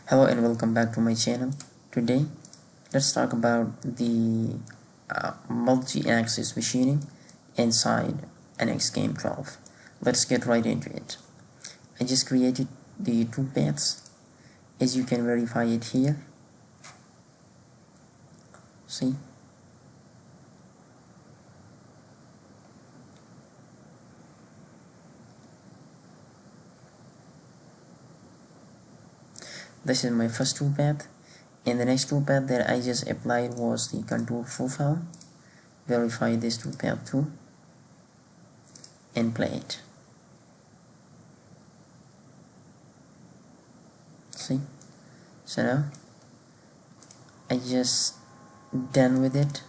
Hello and welcome back to my channel. Today let's talk about the multi-axis machining inside NX Game 12. Let's get right into it. I just created the two paths, as you can verify it here. See, this is my first toolpath, and the next toolpath that I just applied was the contour profile. Verify this toolpath too and play it. See, so now I just done with it.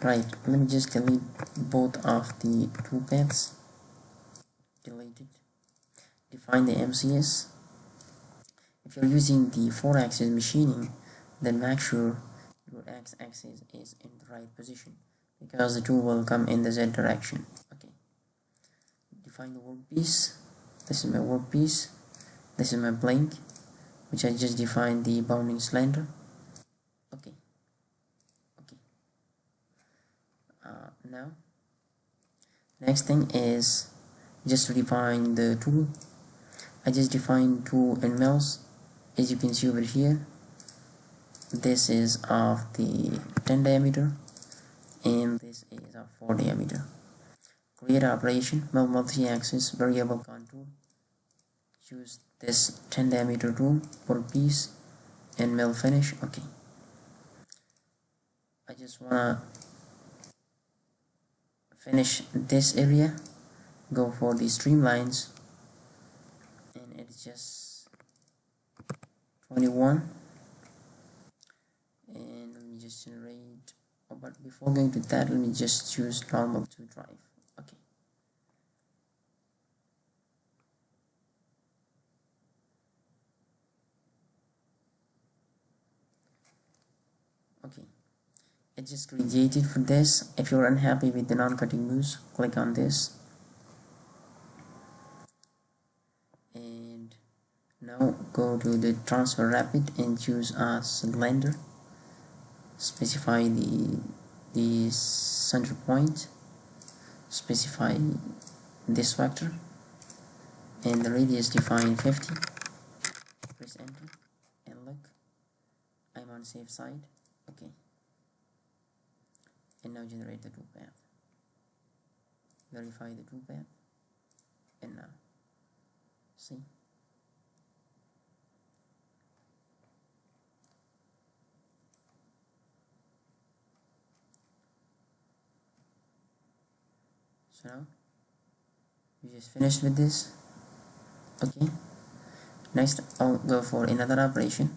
Right, let me just delete both of the toolpaths. Delete it. Define the MCS. If you're using the 4-axis machining, then make sure your x-axis is in the right position, because the tool will come in the Z direction. Okay. Define the workpiece. This is my workpiece. This is my blank, which I just defined the bounding cylinder. Okay. Okay. Now, next thing is just to define the tool. I just defined tool and mouse. As you can see over here, this is of the 10 diameter and this is of 4 diameter. Create operation, multi-axis variable contour. Choose this 10 diameter tool for piece and mill finish. Okay. I just wanna finish this area. Go for the streamlines, and it's just 21. And let me just generate. Oh, but before going to that, let me just choose normal to drive. Okay. Okay. It just created for this. If you're unhappy with the non-cutting moves, click on this. And now go to the transfer rapid and choose a cylinder. Specify the center point. Specify this vector and the radius define 50. Press enter and look, I'm on safe side. Okay. And now generate the toolpath. Verify the toolpath, and now see. So now we just finished with this. Okay. Next, I'll go for another operation.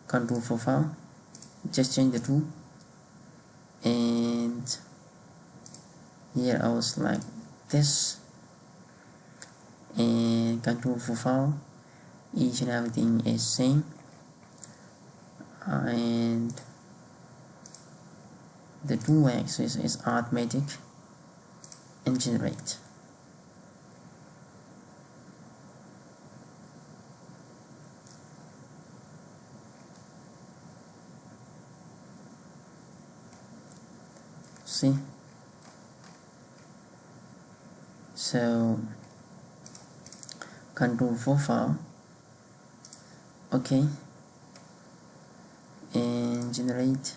Contour profile. Just change the tool, and here I will select this and contour profile. Each and everything is same, and the tool axis is automatic and generate. See, so contour profile. Okay, and generate.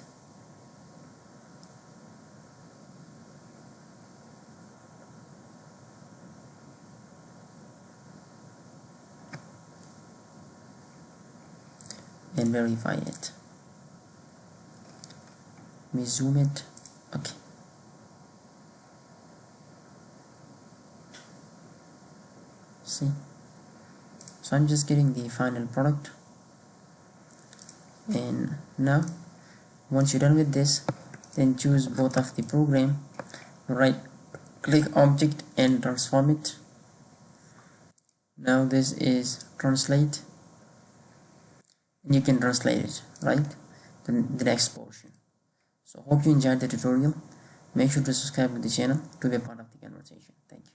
And verify it. Let me zoom it. Okay. See, so I'm just getting the final product. And now once you're done with this, then choose both of the program, right click object and transform it. Now this is translate, and you can translate it right to the next portion. So hope you enjoyed the tutorial. Make sure to subscribe to the channel to be a part of the conversation. Thank you.